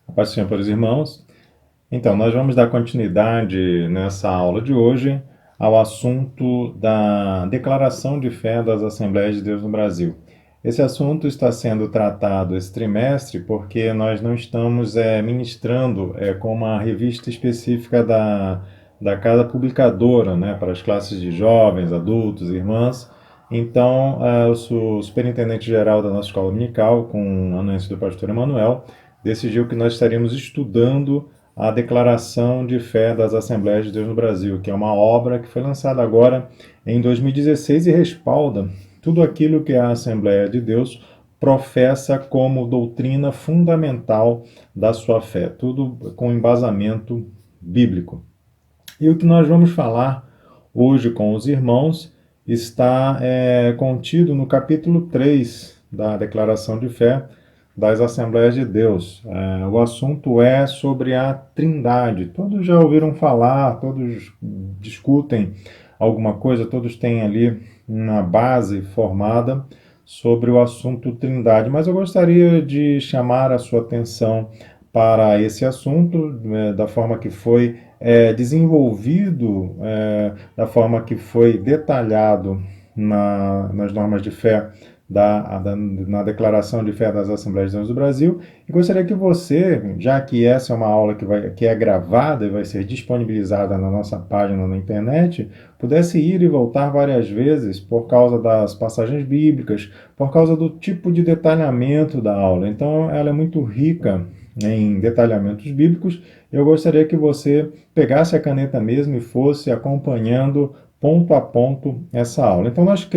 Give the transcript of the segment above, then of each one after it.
A paz do Senhor para os irmãos. Então, nós vamos dar continuidade nessa aula de hoje ao assunto da declaração de fé das Assembleias de Deus no Brasil. Esse assunto está sendo tratado esse trimestre porque nós não estamos ministrando com uma revista específica da casa publicadora, né, para as classes de jovens, adultos, irmãs. Então, o superintendente-geral da nossa escola dominical, com o anúncio do pastor Emanuel, decidiu que nós estaríamos estudando a Declaração de Fé das Assembleias de Deus no Brasil, que é uma obra que foi lançada agora em 2016 e respalda tudo aquilo que a Assembleia de Deus professa como doutrina fundamental da sua fé, tudo com embasamento bíblico. E o que nós vamos falar hoje com os irmãos está contido no capítulo 3 da Declaração de Fé das Assembleias de Deus. O assunto é sobre a Trindade. Todos já ouviram falar, todos discutem alguma coisa, todos têm ali uma base formada sobre o assunto Trindade. Mas eu gostaria de chamar a sua atenção para esse assunto, da forma que foi desenvolvido, da forma que foi detalhado nas normas de fé na Declaração de Fé das Assembleias de Deus do Brasil, e gostaria que você, já que essa é uma aula que é gravada e vai ser disponibilizada na nossa página na internet, pudesse ir e voltar várias vezes por causa das passagens bíblicas, por causa do tipo de detalhamento da aula. Então, ela é muito rica em detalhamentos bíblicos. Eu gostaria que você pegasse a caneta mesmo e fosse acompanhando ponto a ponto essa aula. Então, nós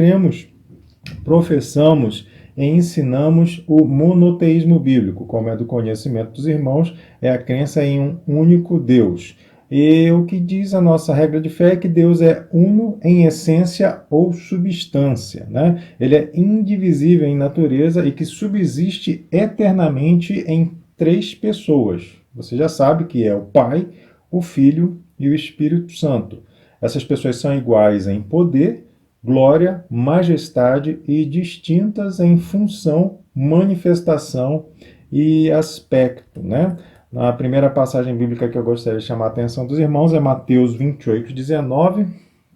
professamos e ensinamos o monoteísmo bíblico, como é do conhecimento dos irmãos, é a crença em um único Deus. E o que diz a nossa regra de fé é que Deus é uno em essência ou substância, né? Ele é indivisível em natureza e que subsiste eternamente em três pessoas. Você já sabe que é o Pai, o Filho e o Espírito Santo. Essas pessoas são iguais em poder, glória, majestade e distintas em função, manifestação e aspecto, né? A primeira passagem bíblica que eu gostaria de chamar a atenção dos irmãos é Mateus 28:19,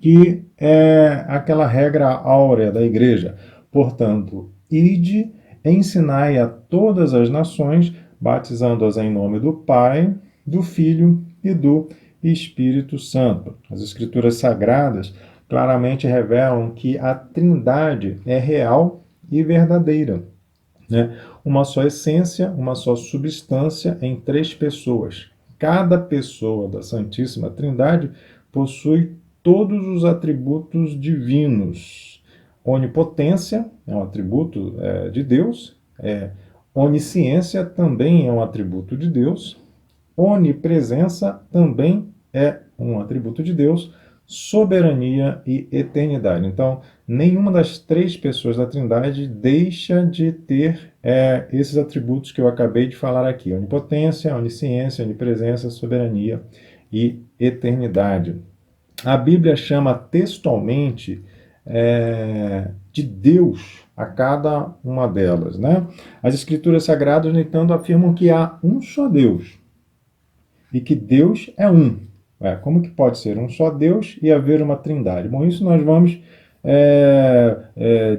que é aquela regra áurea da igreja. Portanto, ide, ensinai a todas as nações, batizando-as em nome do Pai, do Filho e do Espírito Santo. As Escrituras Sagradas claramente revelam que a Trindade é real e verdadeira, né? Uma só essência, uma só substância em três pessoas. Cada pessoa da Santíssima Trindade possui todos os atributos divinos. Onipotência é um atributo de Deus, onisciência também é um atributo de Deus, onipresença também é um atributo de Deus, soberania e eternidade. Então, nenhuma das três pessoas da Trindade deixa de ter esses atributos que eu acabei de falar aqui: onipotência, onisciência, onipresença, soberania e eternidade. A Bíblia chama textualmente de Deus a cada uma delas, né? As Escrituras Sagradas, no entanto, afirmam que há um só Deus e que Deus é um. Como que pode ser um só Deus e haver uma trindade? Bom, isso nós vamos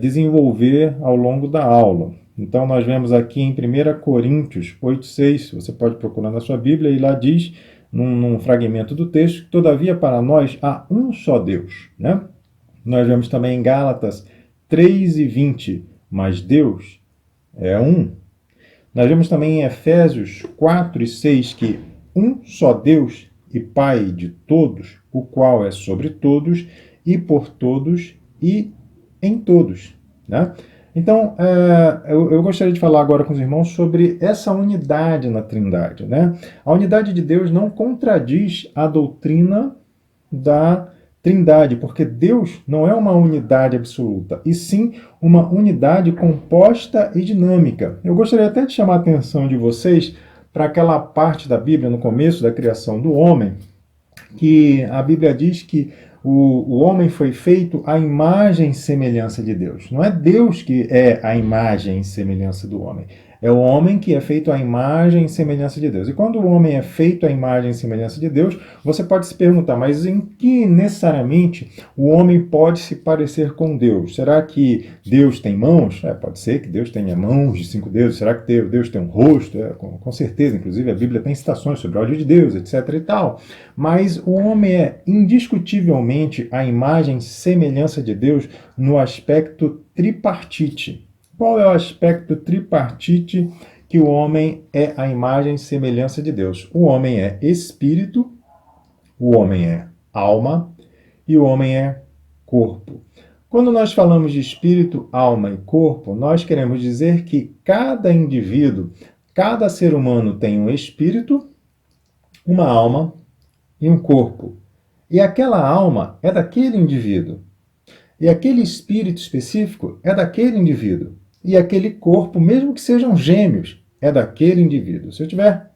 desenvolver ao longo da aula. Então, nós vemos aqui em 1 Coríntios 8:6, você pode procurar na sua Bíblia, e lá diz, num fragmento do texto, que todavia para nós há um só Deus, né? Nós vemos também em Gálatas 3:20, mas Deus é um. Nós vemos também em Efésios 4:6 que um só Deus e Pai de todos, o qual é sobre todos e por todos e em todos, né? Então, eu gostaria de falar agora com os irmãos sobre essa unidade na Trindade, né? A unidade de Deus não contradiz a doutrina da Trindade, porque Deus não é uma unidade absoluta, e sim uma unidade composta e dinâmica. Eu gostaria até de chamar a atenção de vocês para aquela parte da Bíblia, no começo da criação do homem, que a Bíblia diz que o homem foi feito à imagem e semelhança de Deus. Não é Deus que é a imagem e semelhança do homem. É o homem que é feito à imagem e semelhança de Deus. E quando o homem é feito à imagem e semelhança de Deus, você pode se perguntar, mas em que necessariamente o homem pode se parecer com Deus? Será que Deus tem mãos? Pode ser que Deus tenha mãos de 5 dedos. Será que Deus tem um rosto? Com certeza, inclusive a Bíblia tem citações sobre o ódio de Deus, etc. e tal. Mas o homem é indiscutivelmente a imagem e semelhança de Deus no aspecto tripartite. Qual é o aspecto tripartite que o homem é a imagem e semelhança de Deus? O homem é espírito, o homem é alma e o homem é corpo. Quando nós falamos de espírito, alma e corpo, nós queremos dizer que cada indivíduo, cada ser humano tem um espírito, uma alma e um corpo. E aquela alma é daquele indivíduo. E aquele espírito específico é daquele indivíduo. E aquele corpo, mesmo que sejam gêmeos, é daquele indivíduo. Se eu tiver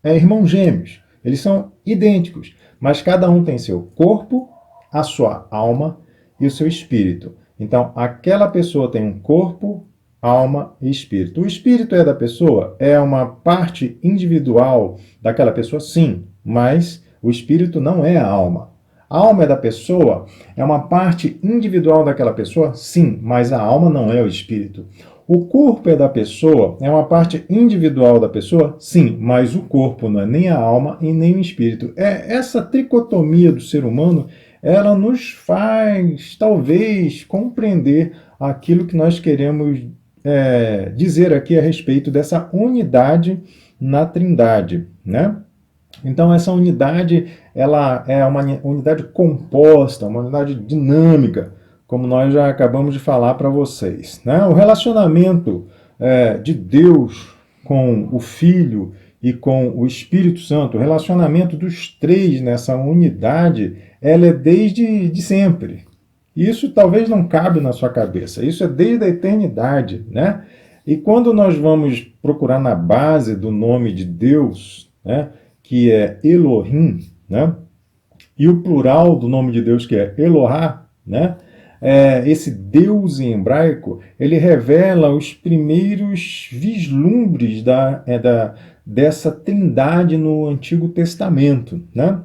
irmãos gêmeos, eles são idênticos, mas cada um tem seu corpo, a sua alma e o seu espírito. Então, aquela pessoa tem um corpo, alma e espírito. O espírito é da pessoa? É uma parte individual daquela pessoa? Sim, mas o espírito não é a alma. A alma é da pessoa? É uma parte individual daquela pessoa? Sim, mas a alma não é o espírito. O corpo é da pessoa? É uma parte individual da pessoa? Sim, mas o corpo não é nem a alma e nem o espírito. Essa tricotomia do ser humano, ela nos faz, talvez, compreender aquilo que nós queremos dizer aqui a respeito dessa unidade na Trindade, né? Então, essa unidade, ela é uma unidade composta, uma unidade dinâmica, como nós já acabamos de falar para vocês, né? O relacionamento de Deus com o Filho e com o Espírito Santo, o relacionamento dos três nessa unidade, ela é desde sempre. Isso talvez não cabe na sua cabeça, isso é desde a eternidade, né? E quando nós vamos procurar na base do nome de Deus, né, que é Elohim, né? E o plural do nome de Deus, que é Elohá, né? Esse Deus em hebraico, ele revela os primeiros vislumbres dessa trindade no Antigo Testamento, né?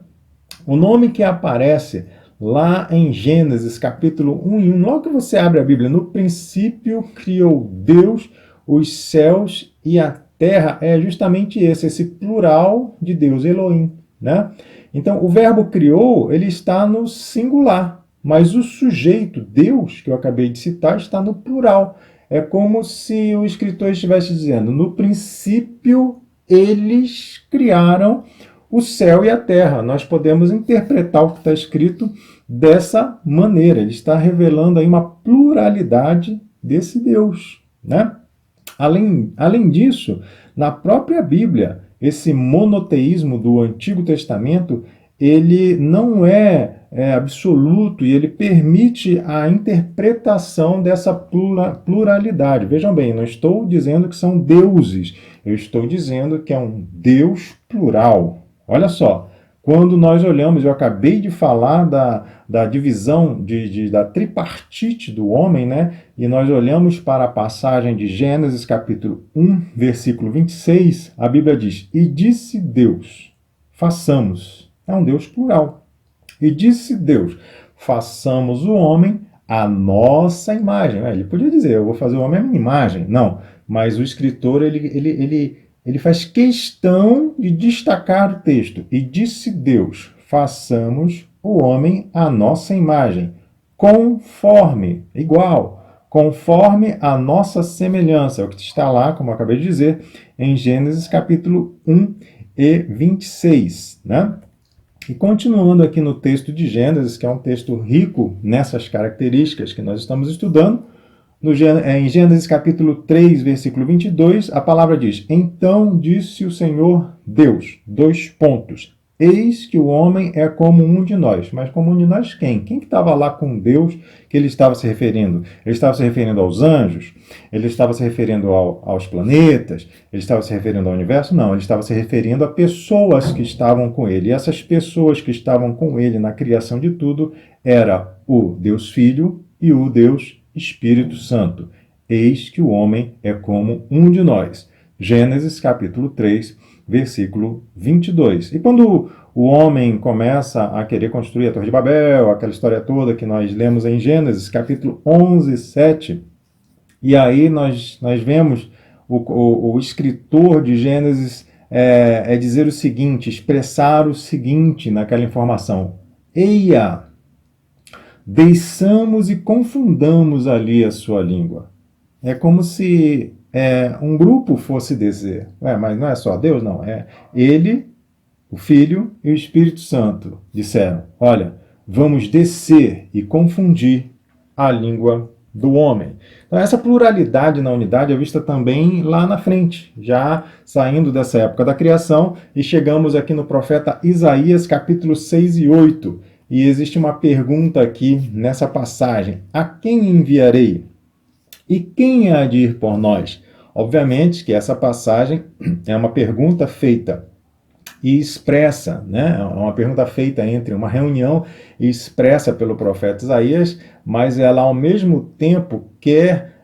O nome que aparece lá em Gênesis, capítulo 1 e 1, logo que você abre a Bíblia, no princípio criou Deus os céus e a terra, é justamente esse plural de Deus, Elohim, né? Então, o verbo criou, ele está no singular, mas o sujeito, Deus, que eu acabei de citar, está no plural. É como se o escritor estivesse dizendo, no princípio, eles criaram o céu e a terra. Nós podemos interpretar o que está escrito dessa maneira. Ele está revelando aí uma pluralidade desse Deus, né? Além disso, na própria Bíblia, esse monoteísmo do Antigo Testamento, ele não é absoluto e ele permite a interpretação dessa pluralidade. Vejam bem, não estou dizendo que são deuses, eu estou dizendo que é um Deus plural. Olha só, quando nós olhamos, eu acabei de falar da divisão, da tripartite do homem, né? E nós olhamos para a passagem de Gênesis capítulo 1, versículo 26, a Bíblia diz, e disse Deus, façamos. É um Deus plural. E disse Deus, façamos o homem à nossa imagem. Ele podia dizer, eu vou fazer o homem à minha imagem. Não, mas o escritor, ele faz questão de destacar o texto. E disse Deus, façamos o homem à nossa imagem, conforme, igual, conforme a nossa semelhança. É o que está lá, como eu acabei de dizer, em Gênesis capítulo 1 e 26, né? E continuando aqui no texto de Gênesis, que é um texto rico nessas características que nós estamos estudando, em Gênesis capítulo 3, versículo 22, a palavra diz, então disse o Senhor Deus, eis que o homem é como um de nós. Mas como um de nós quem? Quem que estava lá com Deus que ele estava se referindo? Ele estava se referindo aos anjos? Ele estava se referindo aos planetas? Ele estava se referindo ao universo? Não, ele estava se referindo a pessoas que estavam com ele. E essas pessoas que estavam com ele na criação de tudo era o Deus Filho e o Deus Espírito Santo. eis que o homem é como um de nós. Gênesis capítulo 3, versículo 22. E quando o homem começa a querer construir a Torre de Babel, aquela história toda que nós lemos em Gênesis capítulo 11, 7, e aí nós vemos o escritor de Gênesis dizer o seguinte, expressar o seguinte naquela informação: eia, deixamos e confundamos ali a sua língua. É como se um grupo fosse dizer, mas não é só Deus, não, é ele, o Filho e o Espírito Santo disseram, olha, vamos descer e confundir a língua do homem. Então essa pluralidade na unidade é vista também lá na frente, já saindo dessa época da criação, e chegamos aqui no profeta Isaías, capítulo 6 e 8, e existe uma pergunta aqui nessa passagem: a quem enviarei? E quem há de ir por nós? Obviamente que essa passagem é uma pergunta feita e expressa, né? É uma pergunta feita entre uma reunião e expressa pelo profeta Isaías, mas ela ao mesmo tempo quer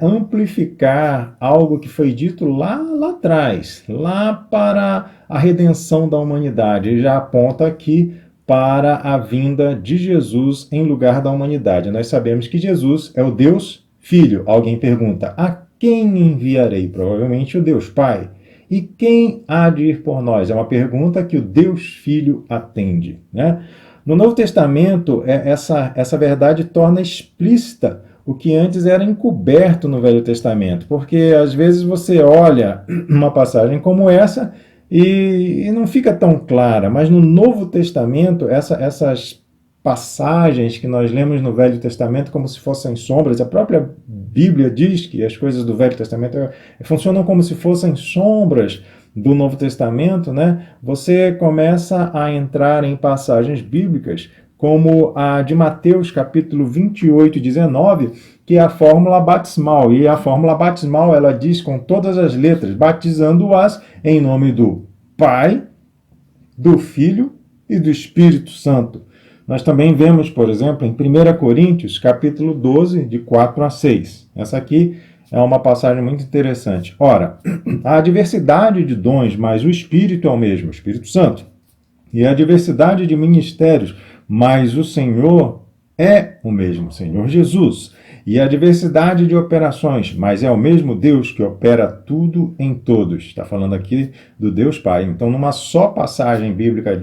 amplificar algo que foi dito lá atrás, lá para a redenção da humanidade. E já aponta aqui para a vinda de Jesus em lugar da humanidade. Nós sabemos que Jesus é o Deus Filho. Alguém pergunta, a quem enviarei? Provavelmente o Deus Pai. E quem há de ir por nós? É uma pergunta que o Deus Filho atende, né? No Novo Testamento, essa verdade torna explícita o que antes era encoberto no Velho Testamento, porque às vezes você olha uma passagem como essa e não fica tão clara, mas no Novo Testamento, essas passagens que nós lemos no Velho Testamento como se fossem sombras, a própria Bíblia diz que as coisas do Velho Testamento funcionam como se fossem sombras do Novo Testamento, né? Você começa a entrar em passagens bíblicas como a de Mateus, capítulo 28, 19, que é a fórmula batismal. E a fórmula batismal, ela diz com todas as letras, batizando-as em nome do Pai, do Filho e do Espírito Santo. Nós também vemos, por exemplo, em 1 Coríntios, capítulo 12, de 4 a 6. Essa aqui é uma passagem muito interessante. Ora, há diversidade de dons, mas o Espírito é o mesmo, o Espírito Santo. E a diversidade de ministérios, mas o Senhor é o mesmo, Senhor Jesus. E a diversidade de operações, mas é o mesmo Deus que opera tudo em todos. Está falando aqui do Deus Pai. Então, numa só passagem bíblica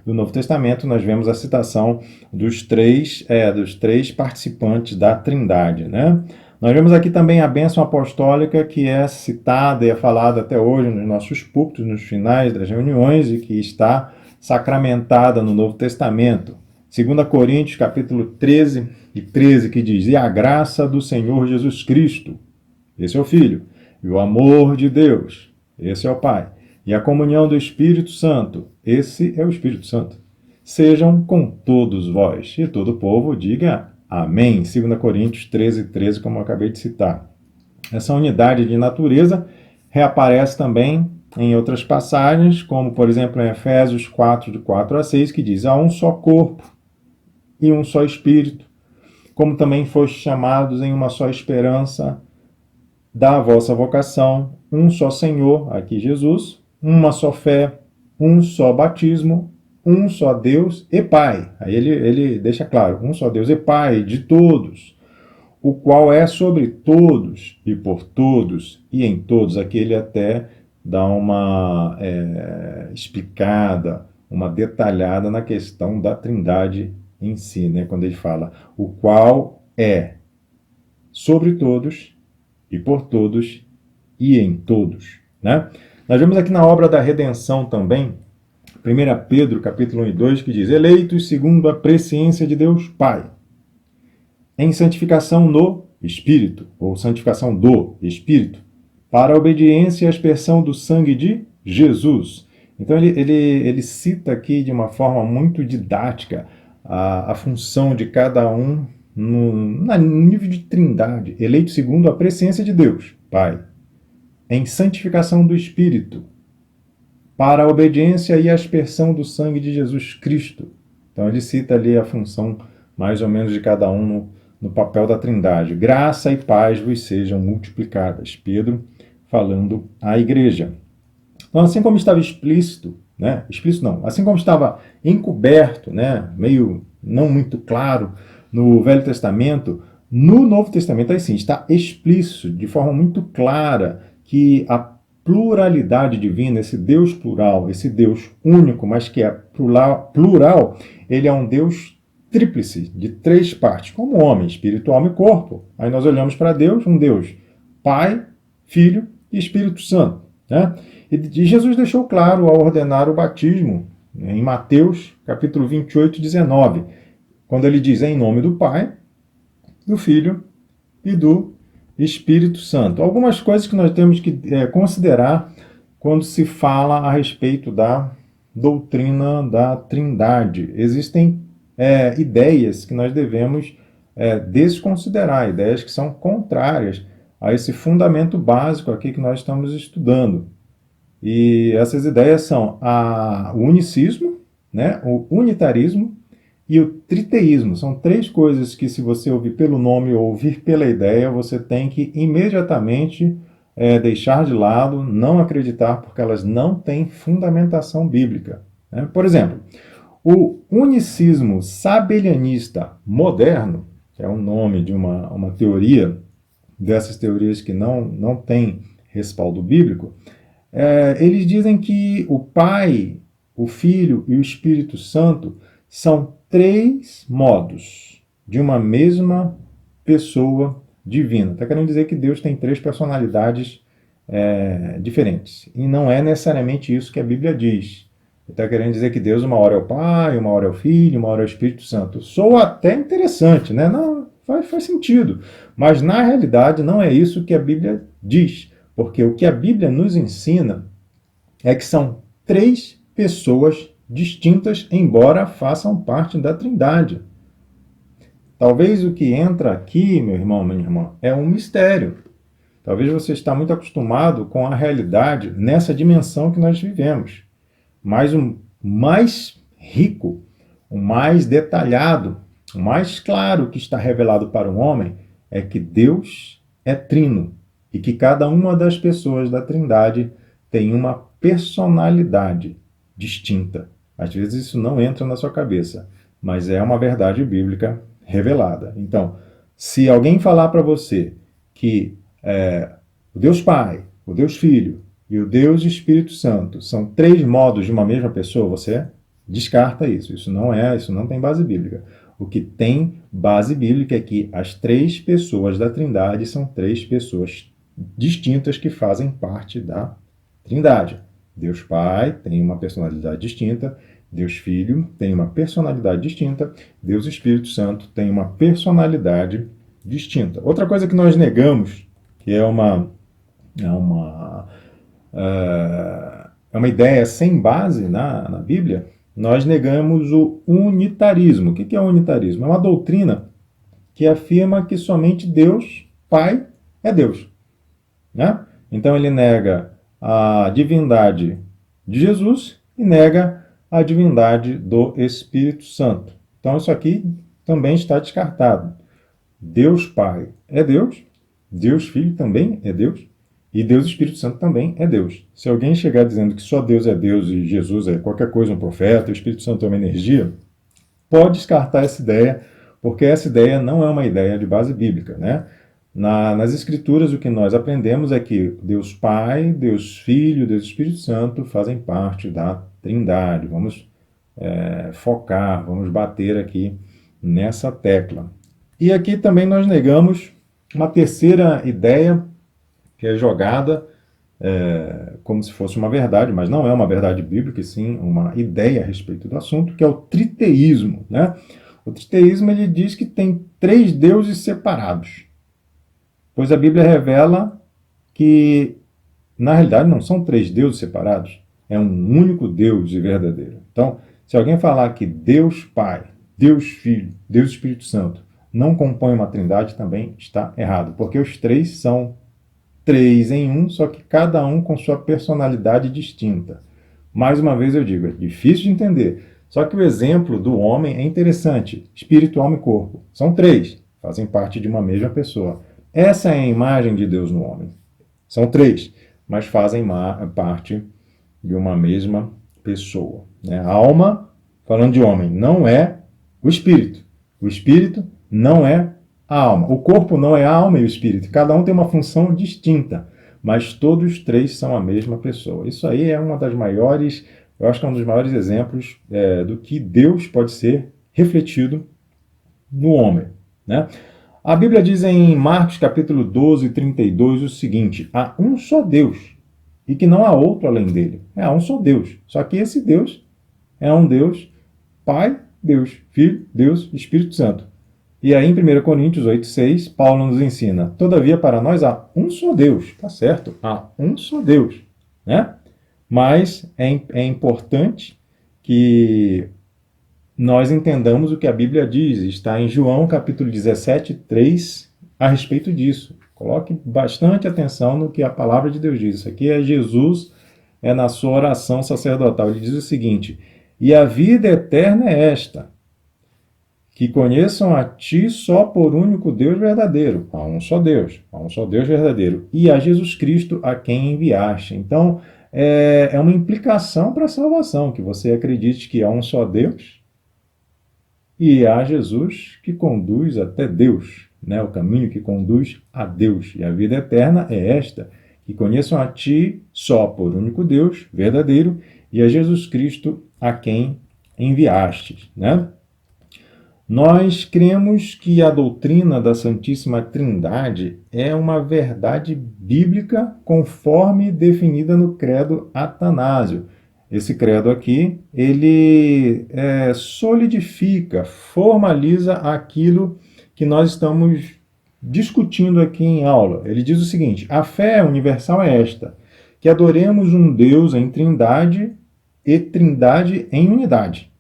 do Novo Testamento, nós vemos a citação dos três participantes da Trindade, né? Nós vemos aqui também a bênção apostólica, que é citada e é falada até hoje nos nossos púlpitos, nos finais das reuniões, e que está sacramentada no Novo Testamento. 2 Coríntios, capítulo 13 e 13, que diz: e a graça do Senhor Jesus Cristo, esse é o Filho, e o amor de Deus, esse é o Pai, e a comunhão do Espírito Santo, esse é o Espírito Santo, sejam com todos vós. E todo o povo diga amém. 2 Coríntios 13, 13, como eu acabei de citar. Essa unidade de natureza reaparece também em outras passagens, como, por exemplo, em Efésios 4, de 4 a 6, que diz: há um só corpo e um só Espírito, como também fostes chamados em uma só esperança da vossa vocação, um só Senhor, aqui Jesus, uma só fé, um só batismo, um só Deus e Pai. Aí ele deixa claro, um só Deus e Pai de todos, o qual é sobre todos e por todos e em todos. Aqui ele até dá uma explicada, uma detalhada na questão da Trindade em si, né? Quando ele fala o qual é sobre todos e por todos e em todos, né? Nós vemos aqui na obra da redenção também, 1 Pedro, capítulo 1 e 2, que diz: eleitos segundo a presciência de Deus Pai, em santificação no Espírito, ou santificação do Espírito, para a obediência e a aspersão do sangue de Jesus. Então ele cita aqui de uma forma muito didática a função de cada um no nível de trindade, eleito segundo a presciência de Deus, Pai, em santificação do Espírito, para a obediência e a aspersão do sangue de Jesus Cristo. Então ele cita ali a função mais ou menos de cada um no papel da Trindade. Graça e paz vos sejam multiplicadas. Pedro falando à igreja. Então, assim como estava explícito, né? Explícito não, assim como estava encoberto, né? Meio não muito claro no Velho Testamento, no Novo Testamento aí sim está explícito, de forma muito clara, que a pluralidade divina, esse Deus plural, esse Deus único, mas que é plural, ele é um Deus tríplice, de três partes, como homem, espírito, alma e corpo. Aí nós olhamos para Deus, um Deus Pai, Filho e Espírito Santo, né? E Jesus deixou claro ao ordenar o batismo, né, em Mateus capítulo 28, 19, quando ele diz em nome do Pai, do Filho e do Espírito Santo. Algumas coisas que nós temos que considerar quando se fala a respeito da doutrina da Trindade. Existem ideias que nós devemos desconsiderar, ideias que são contrárias a esse fundamento básico aqui que nós estamos estudando. E essas ideias são o unicismo, né, o unitarismo e o triteísmo. São três coisas que, se você ouvir pelo nome ou ouvir pela ideia, você tem que imediatamente deixar de lado, não acreditar, porque elas não têm fundamentação bíblica, né? Por exemplo, o unicismo sabelianista moderno, que é o nome de uma teoria, dessas teorias que não tem respaldo bíblico, eles dizem que o Pai, o Filho e o Espírito Santo são três modos de uma mesma pessoa divina. Está querendo dizer que Deus tem três personalidades diferentes. E não é necessariamente isso que a Bíblia diz. Está querendo dizer que Deus uma hora é o Pai, uma hora é o Filho, uma hora é o Espírito Santo. Soa até interessante, né? Não, faz sentido. Mas na realidade não é isso que a Bíblia diz. Porque o que a Bíblia nos ensina é que são três pessoas distintas, embora façam parte da Trindade. Talvez o que entra aqui, meu irmão, minha irmã, é um mistério. Talvez você está muito acostumado com a realidade nessa dimensão que nós vivemos. Mas o mais rico, o mais detalhado, o mais claro que está revelado para o homem é que Deus é trino e que cada uma das pessoas da Trindade tem uma personalidade distinta. Às vezes isso não entra na sua cabeça, mas é uma verdade bíblica revelada. Então, se alguém falar para você que o Deus Pai, o Deus Filho e o Deus Espírito Santo são três modos de uma mesma pessoa, você descarta isso. Isso não tem base bíblica. O que tem base bíblica é que as três pessoas da Trindade são três pessoas distintas que fazem parte da Trindade. Deus Pai tem uma personalidade distinta, Deus Filho tem uma personalidade distinta, Deus Espírito Santo tem uma personalidade distinta. Outra coisa que nós negamos, que é uma ideia sem base na Bíblia, nós negamos o unitarismo. O que é o unitarismo? É uma doutrina que afirma que somente Deus, Pai, é Deus, né? Então ele nega a divindade de Jesus e nega a divindade do Espírito Santo. Então isso aqui também está descartado. Deus Pai é Deus, Deus Filho também é Deus, e Deus Espírito Santo também é Deus. Se alguém chegar dizendo que só Deus é Deus e Jesus é qualquer coisa, um profeta, o Espírito Santo é uma energia, pode descartar essa ideia, porque essa ideia não é uma ideia de base bíblica, né? Nas Escrituras, o que nós aprendemos é que Deus Pai, Deus Filho, Deus Espírito Santo fazem parte da Trindade. Vamos focar, vamos bater aqui nessa tecla. E aqui também nós negamos uma terceira ideia que é jogada como se fosse uma verdade, mas não é uma verdade bíblica, e sim uma ideia a respeito do assunto, que é o triteísmo, né? O triteísmo ele diz que tem três deuses separados, pois a Bíblia revela que, na realidade, não são três deuses separados, é um único Deus e verdadeiro. Então, se alguém falar que Deus Pai, Deus Filho, Deus Espírito Santo não compõem uma trindade, também está errado, porque os três são três em um, só que cada um com sua personalidade distinta. Mais uma vez eu digo, é difícil de entender, só que o exemplo do homem é interessante, espírito, alma e corpo. São três, fazem parte de uma mesma pessoa. Essa é a imagem de Deus no homem. São três, mas fazem parte de uma mesma pessoa. Né? A alma, falando de homem, não é o espírito. O espírito não é a alma. O corpo não é a alma e o espírito. Cada um tem uma função distinta, mas todos três são a mesma pessoa. Isso aí é uma das maiores, eu acho que é um dos maiores exemplos do que Deus pode ser refletido no homem. Né? A Bíblia diz em Marcos capítulo 12, 32 o seguinte: há um só Deus e que não há outro além dele. Há um só Deus. Só que esse Deus é um Deus Pai, Deus Filho, Deus Espírito Santo. E aí em 1 Coríntios 8,6, Paulo nos ensina: todavia para nós há um só Deus. Tá certo? Há um só Deus. Né? Mas é importante que nós entendamos o que a Bíblia diz. Está em João capítulo 17, 3, a respeito disso. Coloque bastante atenção no que a palavra de Deus diz. Isso aqui é Jesus, na sua oração sacerdotal. Ele diz o seguinte: e a vida eterna é esta, que conheçam a ti só por único Deus verdadeiro. Há um só Deus verdadeiro. E a Jesus Cristo a quem enviaste. Então, é uma implicação para a salvação, que você acredite que há um só Deus e há Jesus que conduz até Deus, né? O caminho que conduz a Deus. E a vida eterna é esta, que conheçam a ti só por único Deus verdadeiro e a Jesus Cristo a quem enviastes, né? Nós cremos que a doutrina da Santíssima Trindade é uma verdade bíblica conforme definida no credo Atanásio. Esse credo aqui, ele solidifica, formaliza aquilo que nós estamos discutindo aqui em aula. Ele diz o seguinte: a fé universal é esta, que adoremos um Deus em trindade e trindade em unidade.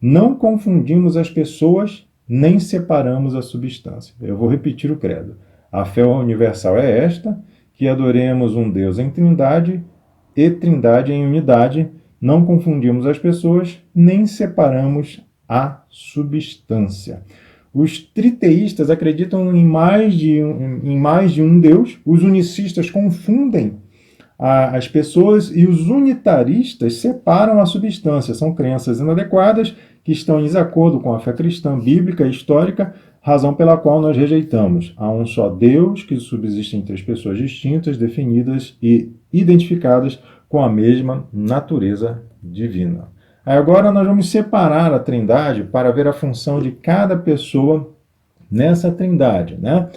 Não confundimos as pessoas, nem separamos a substância. Eu vou repetir o credo. A fé universal é esta, que adoremos um Deus em trindade e trindade em unidade. Não confundimos as pessoas, nem separamos a substância. Os triteístas acreditam em mais de um Deus. Os unicistas confundem as pessoas e os unitaristas separam a substância. São crenças inadequadas que estão em desacordo com a fé cristã bíblica e histórica, razão pela qual nós rejeitamos. Há um só Deus que subsiste em três pessoas distintas, definidas e identificadas com a mesma natureza divina. Agora nós vamos separar a Trindade para ver a função de cada pessoa nessa Trindade, né?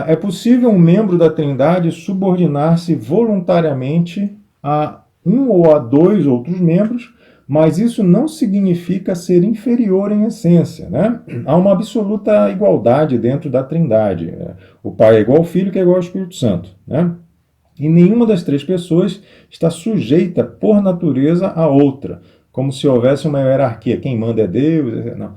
É possível um membro da Trindade subordinar-se voluntariamente a um ou a dois outros membros, mas isso não significa ser inferior em essência, né? Há uma absoluta igualdade dentro da Trindade. O Pai é igual ao Filho, que é igual ao Espírito Santo, né? E nenhuma das três pessoas está sujeita por natureza à outra, como se houvesse uma hierarquia. Quem manda é Deus. Não.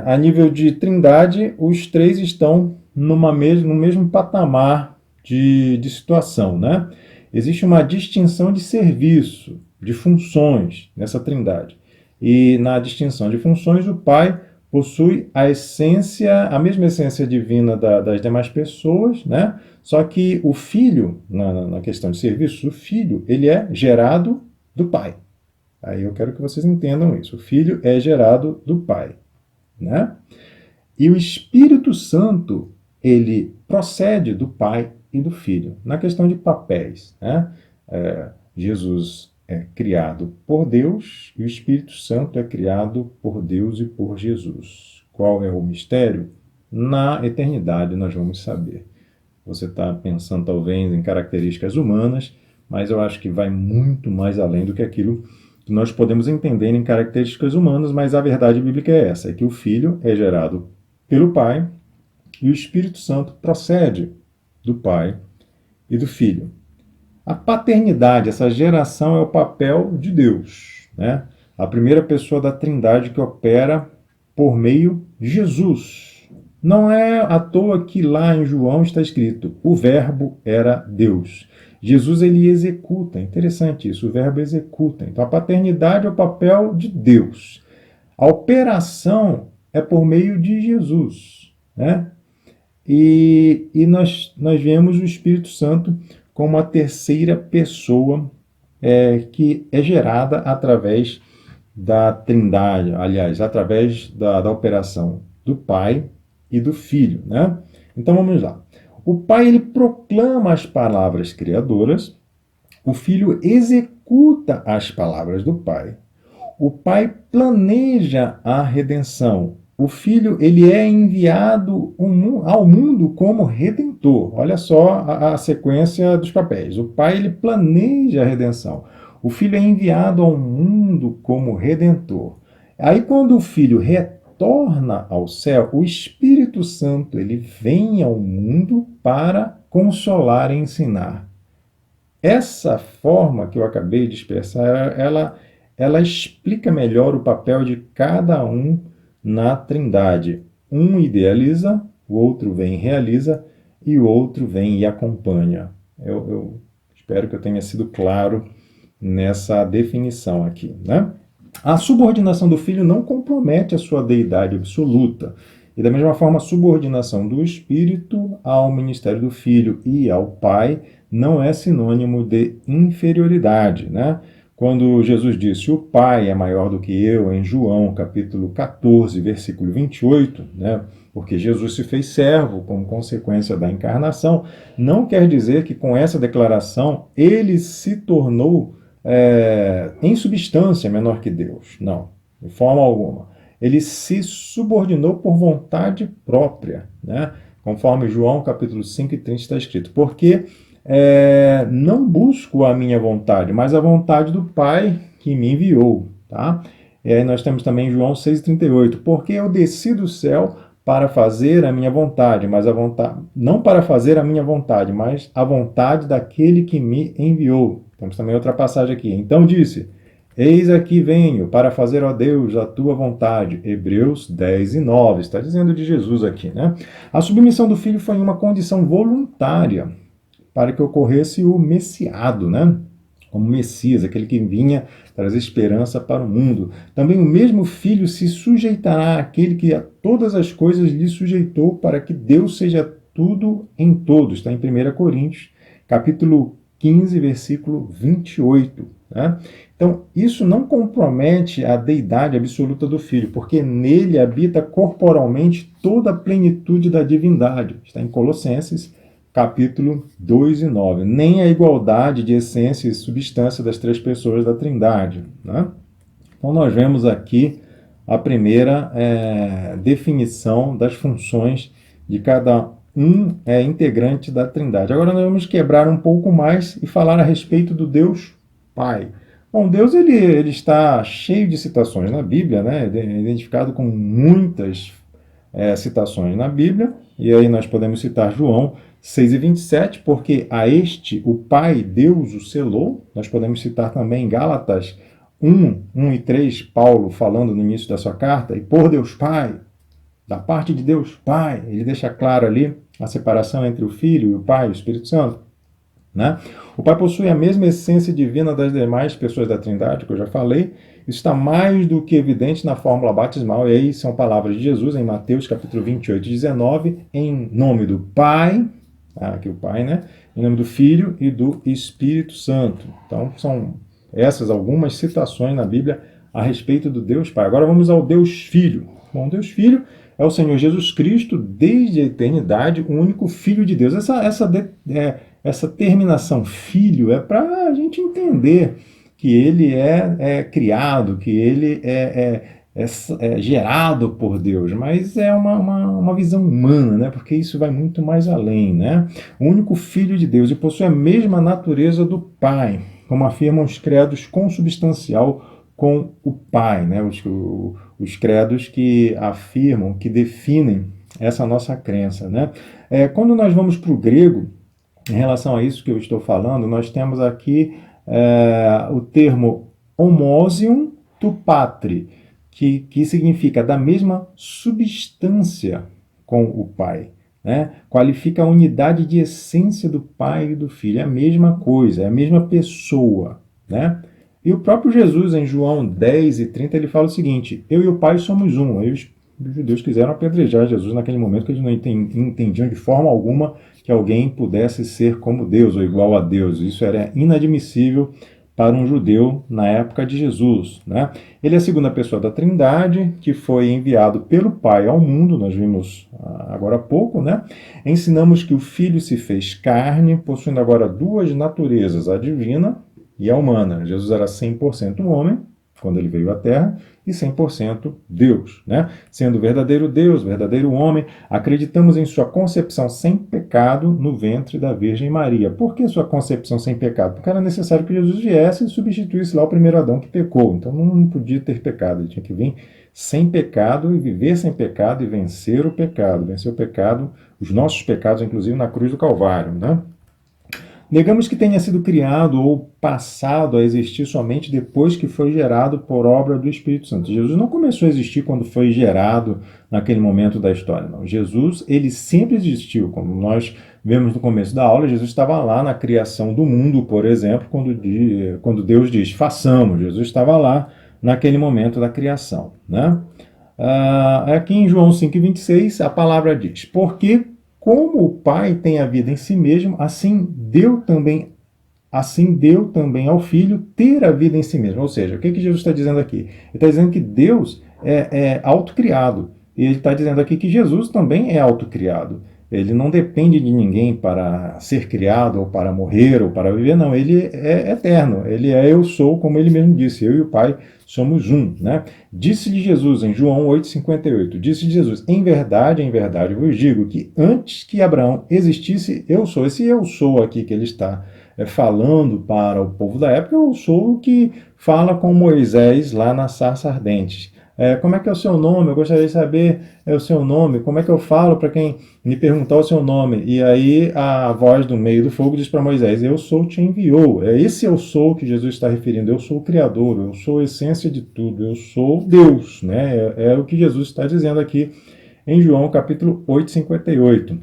A nível de Trindade, os três estão no mesmo patamar de situação, né? Existe uma distinção de serviço, de funções nessa Trindade. E na distinção de funções, o Pai possui a mesma essência divina das demais pessoas, né? Só que o Filho, na questão de serviço, o Filho, ele é gerado do Pai. Aí eu quero que vocês entendam isso. O Filho é gerado do Pai, né? E o Espírito Santo, ele procede do Pai e do Filho. Na questão de papéis, né? Jesus é criado por Deus e o Espírito Santo é criado por Deus e por Jesus. Qual é o mistério? Na eternidade nós vamos saber. Você está pensando talvez em características humanas, mas eu acho que vai muito mais além do que aquilo que nós podemos entender em características humanas, mas a verdade bíblica é essa, é que o Filho é gerado pelo Pai e o Espírito Santo procede do Pai e do Filho. A paternidade, essa geração é o papel de Deus, né? A primeira pessoa da Trindade que opera por meio de Jesus. Não é à toa que lá em João está escrito: o Verbo era Deus. Jesus, ele executa, interessante isso, o Verbo executa. Então a paternidade é o papel de Deus. A operação é por meio de Jesus. né? E nós vemos o Espírito Santo como a terceira pessoa que é gerada através da Trindade, aliás, através da operação do Pai e do Filho, né? Então vamos lá. O Pai ele proclama as palavras criadoras, o Filho executa as palavras do Pai. O Pai planeja a redenção. O Filho ele é enviado ao mundo como redentor. Olha só a sequência dos papéis. O Pai ele planeja a redenção. O Filho é enviado ao mundo como redentor. Aí quando o Filho retorna ao céu, o Espírito Santo ele vem ao mundo para consolar e ensinar. Essa forma que eu acabei de expressar, ela explica melhor o papel de cada um na Trindade. Um idealiza, o outro vem e realiza, e o outro vem e acompanha. Eu espero que eu tenha sido claro nessa definição aqui, né? A subordinação do Filho não compromete a sua deidade absoluta. E da mesma forma, a subordinação do Espírito ao ministério do Filho e ao Pai não é sinônimo de inferioridade, né? Quando Jesus disse, o Pai é maior do que eu, em João capítulo 14, versículo 28, né? Porque Jesus se fez servo como consequência da encarnação, não quer dizer que com essa declaração ele se tornou em substância menor que Deus. Não, de forma alguma. Ele se subordinou por vontade própria, né? Conforme João capítulo 5 e 30 está escrito. Porque não busco a minha vontade, mas a vontade do Pai que me enviou. Tá? E aí nós temos também João 6,38. Porque eu desci do céu para fazer a minha vontade, mas a vontade, não para fazer a minha vontade, mas a vontade daquele que me enviou. Temos também outra passagem aqui. Então disse, eis aqui venho para fazer, ó Deus, a tua vontade. Hebreus 10:9. Está dizendo de Jesus aqui, né? A submissão do Filho foi uma condição voluntária para que ocorresse o Messiado, né? Como Messias, aquele que vinha trazer esperança para o mundo. Também o mesmo Filho se sujeitará àquele que a todas as coisas lhe sujeitou, para que Deus seja tudo em todos. Está em 1 Coríntios, capítulo 15, versículo 28. Né? Então, isso não compromete a deidade absoluta do Filho, porque nele habita corporalmente toda a plenitude da divindade. Está em Colossenses, capítulo 2 e 9. Nem a igualdade de essência e substância das três pessoas da Trindade. Né? Então, nós vemos aqui a primeira definição das funções de cada integrante da Trindade. Agora, nós vamos quebrar um pouco mais e falar a respeito do Deus Pai. Bom, Deus ele está cheio de citações na Bíblia, né? Identificado com muitas citações na Bíblia, e aí nós podemos citar João 6:27, porque a este o Pai Deus o selou. Nós podemos citar também Gálatas 1:1 e 3, Paulo falando no início da sua carta, e por Deus Pai, da parte de Deus Pai, ele deixa claro ali a separação entre o Filho e o Pai, o Espírito Santo. Né? O Pai possui a mesma essência divina das demais pessoas da Trindade, que eu já falei. Isso está mais do que evidente na fórmula batismal, e aí são palavras de Jesus em Mateus capítulo 28:19, em nome do Pai, aqui o Pai, né? Em nome do Filho e do Espírito Santo. Então, são essas algumas citações na Bíblia a respeito do Deus Pai. Agora vamos ao Deus Filho. Bom, Deus Filho é o Senhor Jesus Cristo, desde a eternidade, o único Filho de Deus. Essa terminação filho é para a gente entender que ele é criado, que ele é gerado por Deus, mas é uma visão humana, né? Porque isso vai muito mais além, né? O único Filho de Deus e possui a mesma natureza do Pai, como afirmam os credos consubstancial com o Pai, né? Os credos que afirmam, que definem essa nossa crença, né? Quando nós vamos para o grego, em relação a isso que eu estou falando, nós temos aqui o termo homousion tu patri, que significa da mesma substância com o Pai. Né? Qualifica a unidade de essência do Pai e do Filho. É a mesma coisa, é a mesma pessoa. Né? E o próprio Jesus, em João 10:30, ele fala o seguinte: eu e o Pai somos um. os judeus quiseram apedrejar Jesus naquele momento, que eles não entendiam de forma alguma que alguém pudesse ser como Deus ou igual a Deus. Isso era inadmissível para um judeu na época de Jesus, né? Ele é a segunda pessoa da Trindade, que foi enviado pelo Pai ao mundo, nós vimos agora há pouco, né? Ensinamos que o Filho se fez carne, possuindo agora duas naturezas, a divina e a humana. Jesus era 100% homem, quando ele veio à Terra, e 100% Deus, né? Sendo verdadeiro Deus, verdadeiro homem, acreditamos em sua concepção sem pecado no ventre da Virgem Maria. Por que sua concepção sem pecado? Porque era necessário que Jesus viesse e substituísse lá o primeiro Adão que pecou. Então não podia ter pecado, ele tinha que vir sem pecado e viver sem pecado e vencer o pecado. Vencer o pecado, os nossos pecados, inclusive na cruz do Calvário, né? Negamos que tenha sido criado ou passado a existir somente depois que foi gerado por obra do Espírito Santo. Jesus não começou a existir quando foi gerado naquele momento da história, não. Jesus, ele sempre existiu. Como nós vemos no começo da aula, Jesus estava lá na criação do mundo, por exemplo, quando Deus diz, façamos. Jesus estava lá naquele momento da criação, né? Aqui em João 5,26, a palavra diz, porque como o Pai tem a vida em si mesmo, assim deu também ao Filho ter a vida em si mesmo. Ou seja, o que Jesus está dizendo aqui? Ele está dizendo que Deus é autocriado. E ele está dizendo aqui que Jesus também é autocriado. Ele não depende de ninguém para ser criado, ou para morrer, ou para viver, não. Ele é eterno. Ele é eu sou, como ele mesmo disse. Eu e o Pai somos um, né? Disse-lhe Jesus, em João 8,58, disse-lhe Jesus, em verdade vos digo que antes que Abraão existisse, eu sou. Esse eu sou aqui que ele está falando para o povo da época, eu sou o que fala com Moisés lá na sarça ardente. Como é que é o seu nome? Eu gostaria de saber o seu nome. Como é que eu falo para quem me perguntar o seu nome? E aí a voz do meio do fogo diz para Moisés, eu sou, te enviou. É esse eu sou que Jesus está referindo. Eu sou o Criador, eu sou a essência de tudo, eu sou Deus, né? É o que Jesus está dizendo aqui em João capítulo 8,58.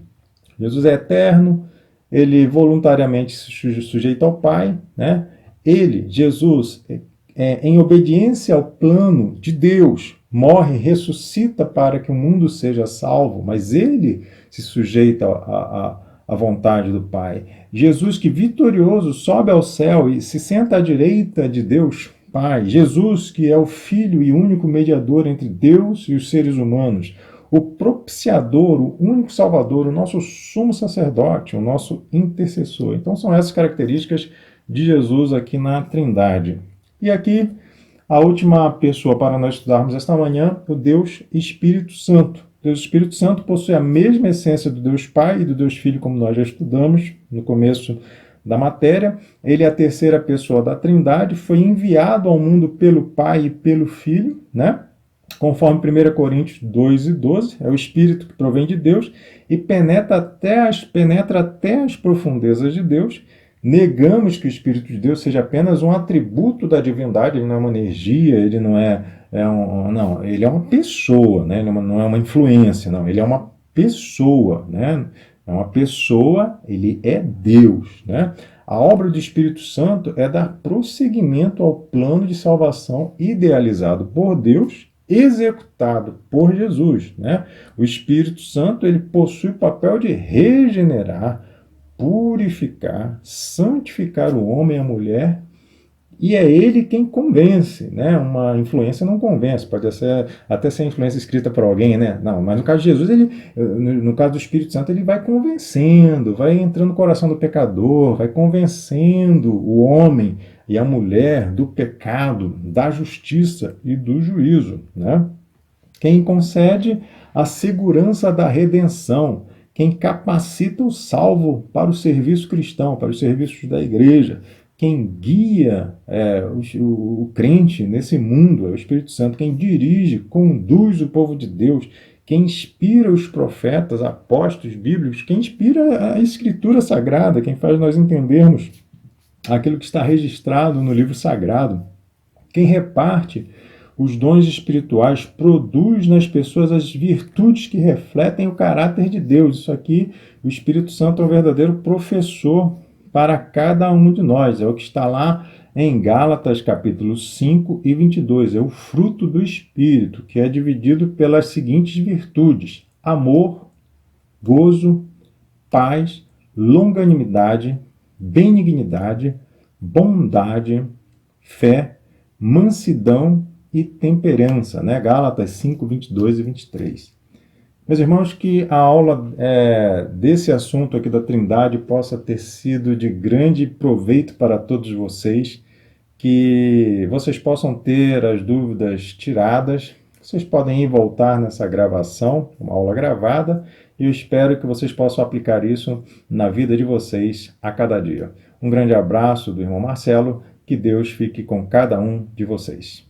Jesus é eterno, ele voluntariamente se sujeita ao Pai, né? Ele, Jesus, em obediência ao plano de Deus, morre, ressuscita para que o mundo seja salvo, mas ele se sujeita à vontade do Pai. Jesus, que vitorioso, sobe ao céu e se senta à direita de Deus Pai. Jesus, que é o Filho e único mediador entre Deus e os seres humanos. O propiciador, o único salvador, o nosso sumo sacerdote, o nosso intercessor. Então são essas características de Jesus aqui na Trindade. E aqui, a última pessoa para nós estudarmos esta manhã, o Deus Espírito Santo. Deus Espírito Santo possui a mesma essência do Deus Pai e do Deus Filho, como nós já estudamos no começo da matéria. Ele é a terceira pessoa da Trindade, foi enviado ao mundo pelo Pai e pelo Filho, né? Conforme 1 Coríntios 2,12, é o Espírito que provém de Deus e penetra até as profundezas de Deus. Negamos que o Espírito de Deus seja apenas um atributo da divindade, ele não é uma energia, ele não não, ele é uma pessoa, né? Ele não é uma influência, não, ele é uma pessoa, né? É uma pessoa, ele é Deus, né? A obra do Espírito Santo é dar prosseguimento ao plano de salvação idealizado por Deus, executado por Jesus, né? O Espírito Santo, ele possui o papel de regenerar, purificar, santificar o homem e a mulher, e é ele quem convence, né? Uma influência não convence, pode até ser influência escrita por alguém, né? Não, mas no caso de Jesus, no caso do Espírito Santo, ele vai convencendo, vai entrando no coração do pecador, vai convencendo o homem e a mulher do pecado, da justiça e do juízo, né? Quem concede a segurança da redenção, quem capacita o salvo para o serviço cristão, para os serviços da igreja, quem guia o crente nesse mundo é o Espírito Santo, quem dirige, conduz o povo de Deus, quem inspira os profetas, apóstolos bíblicos, quem inspira a Escritura Sagrada, quem faz nós entendermos aquilo que está registrado no livro sagrado, quem reparte os dons espirituais, produz nas pessoas as virtudes que refletem o caráter de Deus. Isso aqui, o Espírito Santo é um verdadeiro professor para cada um de nós. É o que está lá em Gálatas capítulo 5 e 22. É o fruto do Espírito, que é dividido pelas seguintes virtudes: amor, gozo, paz, longanimidade, benignidade, bondade, fé, mansidão e temperança, né? Gálatas 5, 22 e 23. Meus irmãos, que a aula desse assunto aqui da Trindade possa ter sido de grande proveito para todos vocês, que vocês possam ter as dúvidas tiradas. Vocês podem ir voltar nessa gravação, uma aula gravada, e eu espero que vocês possam aplicar isso na vida de vocês a cada dia. Um grande abraço do irmão Marcelo, que Deus fique com cada um de vocês.